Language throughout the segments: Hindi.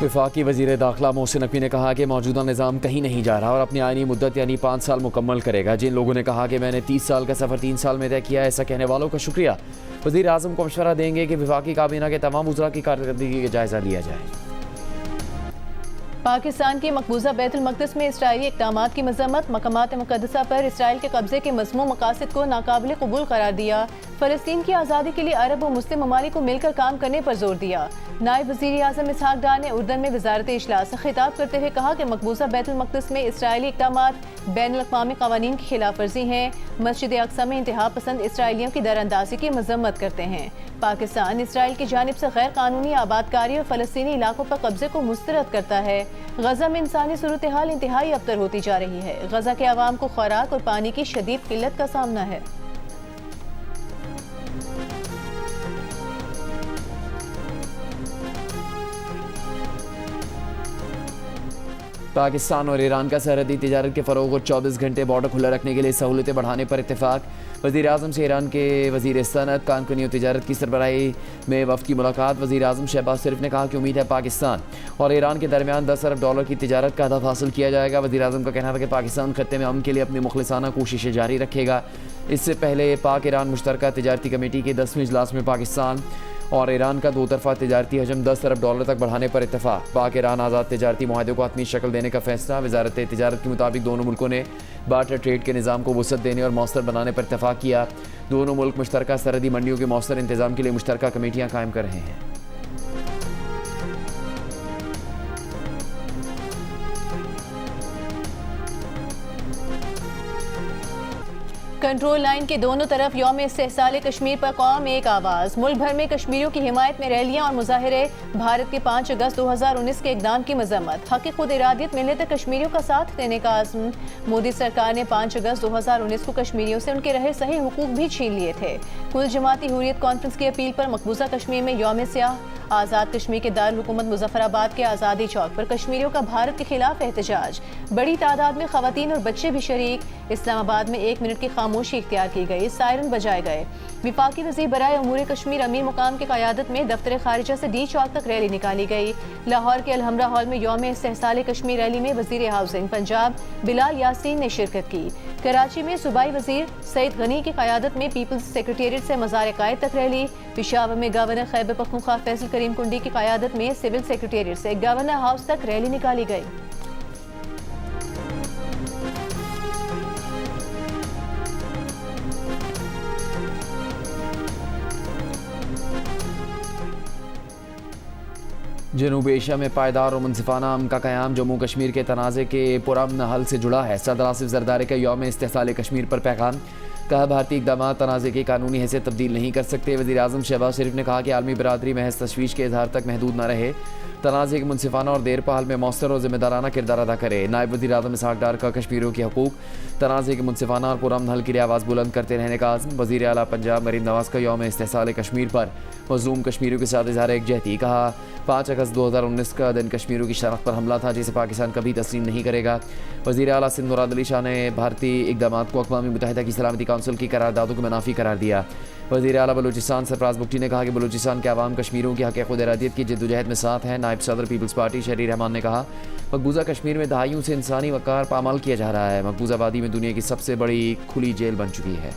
वफाकी वज़ीर दाखिला मोहसिन नकवी ने कहा कि मौजूदा निज़ाम कहीं नहीं जा रहा और अपनी आइनी मुद्दत यानी 5 साल मुकम्मल करेगा। जिन लोगों ने कहा कि मैंने 30 साल का सफ़र 3 साल में तय किया, ऐसा कहने वालों का शुक्रिया। वज़ीर आज़म को मशवरा देंगे कि वफाकी काबीना के तमाम वज़रा की कारकर्दगी का जायज़ा लिया जाए। पाकिस्तान की मकबूजा बैतुल मक़दिस में इसराइली इक़दामात की मज़म्मत। मक़ामात मुक़द्दसा पर इसराइल के कब्ज़े के मज़मूम मक़ासिद को नाकाबिल क़बूल करार दिया। फ़लस्तीन की आज़ादी के लिए अरब और मुस्लिम ममालिक को मिलकर काम करने पर जोर दिया। नायब वज़ीर आज़म इसहाक़ डार ने उर्दन में वज़ारत इजलास से खिताब करते हुए कहा कि मकबूजा बैतुल मक़दिस में इसराइली इक़दामात बैनुल-अक़वामी क़वानीन की खिलाफ वर्जी हैं। मस्जिद अक़सा में इंतहा पसंद इसराइलियों की दरअंदाज़ी की मज़म्मत करते हैं। पाकिस्तान इसराइल की जानिब से गैर कानूनी आबादकारी और फ़लस्तीनी इलाकों पर कब्जे को मुस्तरद करता है। गजा में इंसानी सूरत हाल इंतहाई अबतर होती जा रही है। गजा के अवाम को खुराक और पानी की शदीद किल्लत का सामना है। पाकिस्तान और ईरान का सरहदी तिजारत के फ़रोग़ और 24 घंटे बॉर्डर खुला रखने के लिए सहूलतें बढ़ाने पर इत्तेफाक। वज़ीर आज़म से ईरान के वज़ीर सनअत, कानूनी और तिजारत की सरबराही में वफ़द की मुलाकात। वज़ीर आज़म शहबाज शरीफ ने कहा कि उम्मीद है पाकिस्तान और ईरान के दरमियान 10 अरब डॉलर की तिजारत का हदफ हासिल किया जाएगा। वज़ीर आज़म का कहना था कि पाकिस्तान खत्ते में अमन के लिए अपनी मुखलिसाना कोशिशें जारी रखेगा। इससे पहले पाक ईरान मुश्तरका तिजारती कमेटी के 10वें इजलास में पाकिस्तान और ईरान का दो तरफा तिजारती हजम 10 अरब डॉलर तक बढ़ाने पर इत्तेफाक। पाक ईरान आज़ाद तिजारती मुआहदे को हतमी शक्ल देने का फैसला। वजारत तिजारत के मुताबिक दोनों मुल्कों ने बार्टर ट्रेड के निज़ाम को वसअत देने और मौसर बनाने पर इत्तेफाक किया। दोनों मुल्क मुश्तरका सरहदी मंडियों के मौसर इंतजाम के लिए मुश्तरका कमेटियाँ कायम कर रहे हैं। कंट्रोल लाइन के दोनों तरफ यौम इस्तेहसाल कश्मीर पर कौम एक आवाज़। मुल्क भर में कश्मीरियों की हिमायत में रैलियां और मुजाहिरे। भारत के 5 अगस्त 2019 के इक़दाम की मजम्मत। हक़ खुद इरादियत मिलने तक कश्मीरियों का साथ देने का आज़म। मोदी सरकार ने 5 अगस्त 2019 को कश्मीरियों से उनके रहे सही हुकूक भी छीन लिए थे। कुल जमाती हुर्रियत कॉन्फ्रेंस की अपील पर मकबूजा कश्मीर में यौम स्याह। आज़ाद कश्मीर के दारुल हुकूमत मुजफ्फराबाद के आज़ादी चौक पर कश्मीरियों का भारत के खिलाफ एहतजाज। बड़ी तादाद में ख़वातीन और बच्चे भी शरीक। इस्लामाबाद में 1 मिनट की खामोशी इख्तियार की गई, सायरन बजाए गए। विफाकी वज़ीर बराए उमूर कश्मीर अमीर मुकाम की क़यादत में दफ्तर खारिजा से डी चौक तक रैली निकाली गई। लाहौर के अलहमरा हॉल में यौम इस्तेहसाल कश्मीर रैली में वज़ीर हाउसिंग पंजाब बिलाल यासीन ने शिरकत की। कराची में सूबाई वज़ीर सईद गनी की क़यादत में पीपल्स सेक्रेटेरिएट से मज़ार कायद तक रैली। पेशावर में गवर्नर खैबर पख्तूनख्वा फैसल करीम कुंडी की क़यादत में सिविल सेक्रेटेरिएट से गवर्नर हाउस तक रैली निकाली गई। जनूबी एशिया में पायदार और मुनसिफाना अमन का क़याम। जम्मू कश्मीर के तनाज़े के पुरअमन हल से जुड़ा है। सदर आसिफ जरदारी का यौम इस्तेहसाल कश्मीर पर पैगाम। कहा भारतीय इक़दामात तनाज़े की कानूनी हैसियत तब्दील नहीं कर सकते। वज़ीर आज़म शहबाज शरीफ ने कहा कि आलमी बरादरी महज तशवीश के इजहार तक महदूद न रहे, तनाज़े के मुनसिफाना और देर पहल में मौसर और ज़िम्मेदाराना किरदार अदा करे। नायब वज़ीर आज़म इसहाक़ डार का कश्मीरियों के हकूक़, तनाज़े के मुनसिफाना और पुरअमन हल के लिए आवाज़ बुलंद करते रहने का आज़म। वज़ीर आला पंजाब मरीम नवाज़ का यौम इस्तेहसाल कश्मीर पर मज़लूम कश्मीरियों के साथ इज़हार एकजहती। कहा 5 अगस्त 2019 का दिन कश्मीरियों की शनाख्त पर हमला था, जिसे पाकिस्तान कभी तस्लीम नहीं करेगा। वज़ीर आला सिंध मुराद अली शाह ने भारतीय इक़दामात को अक़वाम मुत्तहिदा की सलामती कौंसिल की करारदादों को मुनाफी करार दिया। वज़ीर आला बलूचिस्तान सरफराज बुगटी ने कहा कि बलूचिस्तान के अवाम कश्मीरियों की हक़ खुद इरादियत की जद्दोजहद में साथ हैं। नायब सदर पीपल्स पार्टी शहरी रहमान ने कहा मकबूजा कश्मीर में दहाइयों से इंसानी वक़ार पामाल किया जा रहा है। मकबूजा वादी में दुनिया की सबसे बड़ी खुली जेल बन चुकी है।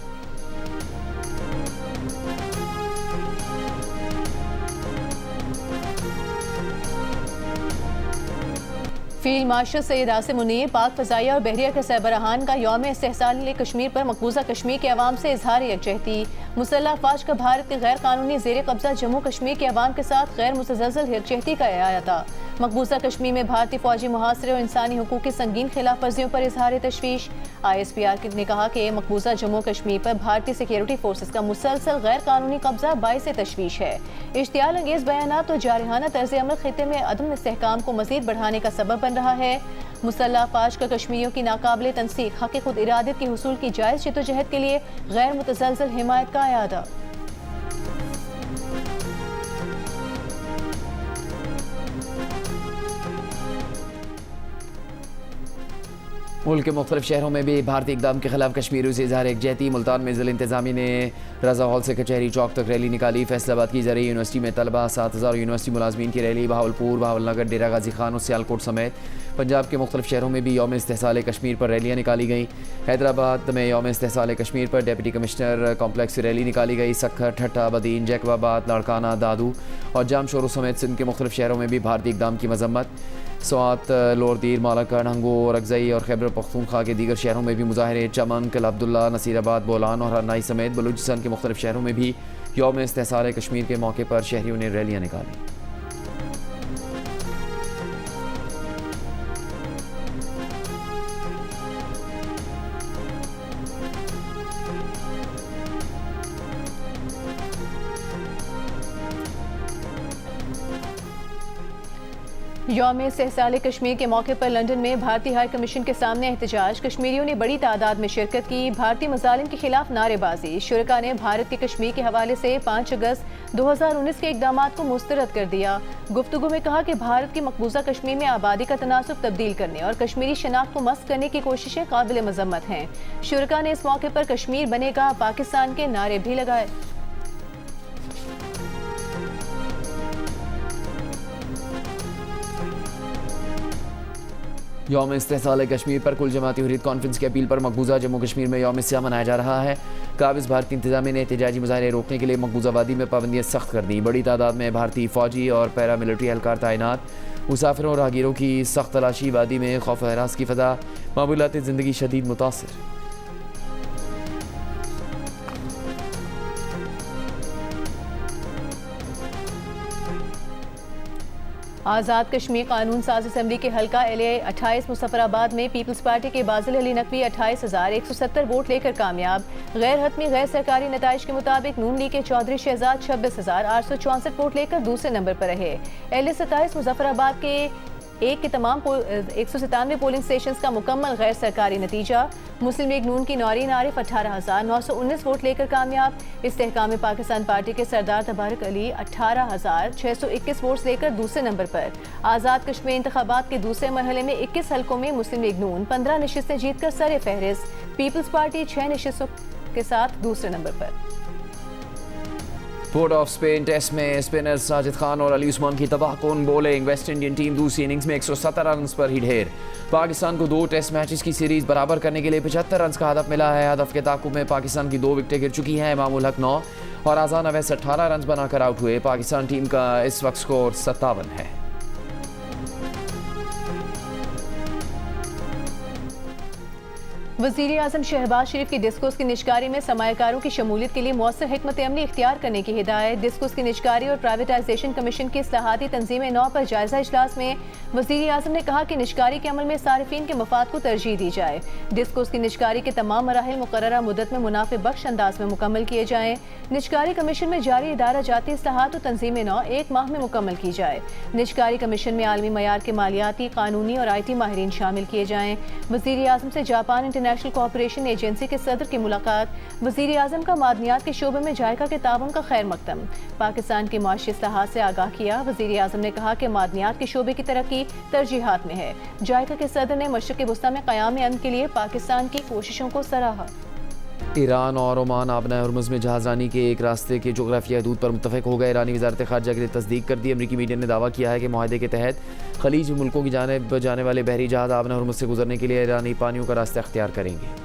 फील्ड मार्शल सैयद आसिम मुनीर पाक फ़ज़ाइया और बहरिया के सरबराहान का यौम इस्तेहसाल कश्मीर पर मकबूजा कश्मीर के अवाम से इजहार यकजहती। मुसल्लह अफ़वाज का भारत के गैर कानूनी ज़ेर कब्ज़ा जम्मू कश्मीर के अवाम के साथ गैर मुतज़लज़ल यकजहती का अयाता। मकबूजा कश्मीर में भारतीय फ़ौजी मुहासरे और इंसानी हुकूक की संगीन खिलाफ वर्जियों पर इजहार तशवीश। ISPR ने कहा कि मकबूजा जम्मू कश्मीर पर भारतीय सिक्योरिटी फोर्सेस का मुसलसल गैर कानूनी कब्जा बाइस तशवीश है। इश्तियाल अंगेज़ बयानात और जारहाना तर्ज़ अमल खित्ते में अदम इस्तेहकाम को मज़ीद बढ़ाने का सबब बन रहा है। मुसल्लह अफ़वाज का कश्मीरियों की नाकाबिल तनसीख हक़ खुद इरादियत के हुसूल की जायज़ जद्दोजहद के लिए गैर मुतज़लज़ल हिमायत का अयादा। मुल्क के मुख्तलिफ शहरों में भी भारतीय इक़दाम के खिलाफ कश्मीरियों से इजहार एकजहती। मुल्तान में ज़िला इंतज़ामिया ने रज़ा हॉल से कचहरी चौक तक रैली निकाली। फैसलाबाद की ज़रिए यूनिवर्सिटी में तलबा 7000 यूनिवर्सिटी मुलाजमीन की रैली। बहावलपुर, बहावलनगर, डेरा गाजी खान और सियालकोट समेत पंजाब के मुख्तलिफ शहरों में भी यौम इस्तेहसाल कश्मीर पर रैलियाँ निकाली गई। हैदराबाद में यौम इस्तेहसाल कश्मीर पर डिप्टी कमिश्नर कॉम्प्लेक्स से रैली निकाली गई। सक्खर, ठट्टा, बदीन, जैकबाबाद, लाड़काना, दादू और जाम शोरों समेत सिंध के मुख्तलिफ शहरों में भी भारतीय इक़दाम की मजम्मत। स्वात, लोरदीर, मालाकड़, हंगोर, अगजई और खैबर पख्तूनख्वा के दीगर शहरों में भी मुजाहरे। चमन, कल अब्दुल्ला, नसीराबाद, बोलान और हरनाई समेत बलूचिस्तान के मुख्तलिफ शहरों में भी यौम इस्तेहसाल कश्मीर के मौके पर शहरियों ने रैलियाँ निकाली। यौम इस्तेहसाल कश्मीर के मौके पर लंदन में भारतीय हाई कमीशन के सामने एहतजाज। कश्मीरियों ने बड़ी तादाद में शिरकत की। भारतीय मज़ालिम के खिलाफ नारेबाजी। शुरका ने भारत के कश्मीर के हवाले से 5 अगस्त 2019 के इकदाम को मुस्तरद कर दिया। गुफ्तगू में कहा कि भारत की मकबूजा कश्मीर में आबादी का तनासुब तब्दील करने और कश्मीरी शनाख्त को मस्क करने की कोशिशें काबिल मजम्मत हैं। शुरका ने इस मौके पर कश्मीर बनेगा पाकिस्तान के नारे भी लगाए। यौम इस्तेहसाल कश्मीर पर कुल जमाती हुर्रियत कॉन्फ्रेंस की अपील पर मकबूजा जम्मू कश्मीर में यौम स्याह मनाया जा रहा है। काबिज भारतीय इंतजामिया ने एहतजाजी मुजाहरे रोकने के लिए मकबूजा वादी में पाबंदियाँ सख्त कर दी। बड़ी तादाद में भारतीय फौजी और पैरा मिलिट्री एहलकार तैनात। मुसाफिरों और राहगीरों की सख्त तलाशी। वादी में खौफ व हरास की फ़ज़ा। मामूलात ज़िंदगी शदीद मुतासिर। आज़ाद कश्मीर कानून साज असम्बली के हल्का LA 28 मुजफ्फराबाद में पीपल्स पार्टी के बाजिल अली नकवी 28,170 वोट लेकर कामयाब। गैर हतमी गैर सरकारी नताइज के मुताबिक नून लीग के चौधरी शहजाद 26,864 वोट लेकर दूसरे नंबर पर रहे। LA 27 मुजफ्फराबाद के एक के तमाम 197 पोलिंग स्टेशन का मुकम्मल गैर सरकारी नतीजा। मुस्लिम लीग नून की नौरीन आरिफ 18,919 वोट लेकर कामयाब। इस्तेहकाम पाकिस्तान पार्टी के सरदार तबारक अली 18,621 वोट लेकर दूसरे नंबर पर। आज़ाद कश्मीर इंतखाबात के दूसरे मरहले में 21 हल्कों में मुस्लिम लीग नून 15 नशिस्तें जीतकर सर फहरिस्त। पीपल्स पार्टी 6 नशिस्तों के साथ दूसरे नंबर पर। पोर्ट ऑफ स्पेन टेस्ट में स्पिनर साजिद खान और अली उस्मान की तबाहकुन बॉलिंग। वेस्ट इंडियन टीम दूसरी इनिंग्स में 117 रन पर ही ढेर। पाकिस्तान को 2 टेस्ट मैचेस की सीरीज बराबर करने के लिए 75 रन का हदफ मिला है। हदफ के ताकुब में पाकिस्तान की 2 विकेटें गिर चुकी हैं। इमामुल हक 9 और आज़ान अवैस 18 रन बनाकर आउट हुए। पाकिस्तान टीम का इस वक्त स्कोर 57 है। वज़ीर आज़म शहबाज शरीफ की डिस्कोस की निजकारी में सरमायाकारों की शमूलियत के लिए मौसर हिकमत अमली इख्तियार करने की हिदायत। डिस्कोस की निजकारी और प्राइवेटाइजेशन कमीशन की इस्लाहाती तंजीम 9 पर जायजा इजलास में वज़ीर आज़म ने कहा कि निजकारी के अमल में सारिफीन के मफाद को तरजीह दी जाए। डिस्कोस की निजकारी के तमाम मराहिल मुकर्ररा मुद्दत में मुनाफे बख्श अंदाज में मुकम्मल किए जाएँ। निजकारी कमीशन में जारी इदारा जाती इस्लाहात और तंजीम 9 1 माह में मुकम्मल की जाए। निजकारी कमीशन में आलमी मयार के मालियाती, कानूनी और IT माहिरीन शामिल किए जाएँ। वज़ीर आज़म से जापान इंटरनेशनल कोऑपरेशन एजेंसी के सदर की मुलाकात। वज़ीर आज़म का मादनियात के शोबे में जायका के ताउन का खैर मकदम। पाकिस्तान की माशी इस्लाहात से आगाह किया। वज़ीर आज़म ने कहा कि मादनियात के शोबे की तरक्की तरजीहात में है। जायका के सदर ने मशरिक़ वस्ता में क़याम अमन के लिए पाकिस्तान की कोशिशों को सराहा। ईरान और ओमान आबना हर्मुज़ में जहाज़रानी के एक रास्ते के जोग्राफियाई हदूद पर मुत्तफ़िक हो गए। ईरानी वज़ारत ख़ारजा की तस्दीक कर दी। अमरीकी मीडिया ने दावा किया है कि मुआहदे के तहत खलीज मुल्कों की जानिब जाने वाले बहरी जहाज़ आबना हर्मुज़ से गुजरने के लिए ईरानी पानियों का रास्ता अख्तियार करेंगे।